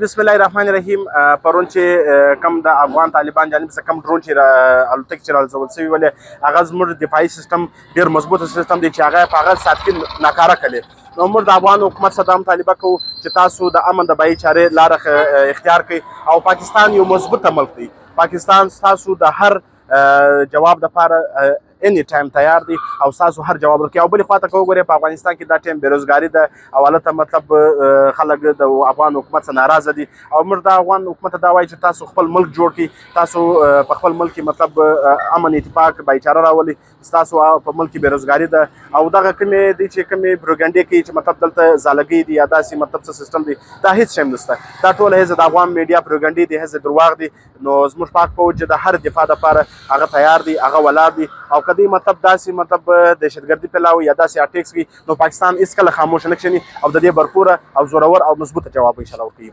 بسم الله الرحمن الرحیم. پرون چې کم د افغان طالبان جانب څخه کم ډرون چې الوتکې چې راځول شوي ولې هغه زموږ دفاعي سیستم ډېر مضبوطه سیستم دی چې هغه په هغه ساعت کې ناکاره کړی. نو موږ د افغان حکومت څخه دا مطالبه کوو چې تاسو د امن د بهیر چارې لاره اختیار کړئ او پاکستان یو مضبوطه ملک دی. پاکستان ستاسو د هر جواب دپاره اني ټایم تیار دی او تاسو هر جواب ورکوي. او بلې خواته که وګورئ په افغانستان کې دا ټایم بېروزګاري ده او هلته مطلب خلک د افغان حکومت څخه ناراضه دي او موږ د افغان حکومت ته دا وایو چې تاسو خپل ملک جوړ کړئ. تاسو په خپل ملک کې مطلب امن اتفاق بایچاره راولئ. ستاسو په ملک کې بېروزګاري ده او دغه کومې دي چې کومې پروګنډې کوي چې مطلب دلته زالګۍ دي یا داسې مطلب څه سیستم دی، دا هېڅ شی نشته. دا ټوله هېڅ د افغان میډیا پروګنډې دي، هېڅ درواغ دي. نو زموږ پاک پوځ چې د هر دفاع دپاره هغه تیار دی، هغه ولاړ دی او که دوی مطلب داسې مطلب دهشتګردي پلاوي یا داسې اټیکس کوي نو پاکستان هېڅکله خاموشه نه کښېني او د دې برپوره او زورور او مضبوطه جواب انشاءالله ورکوي.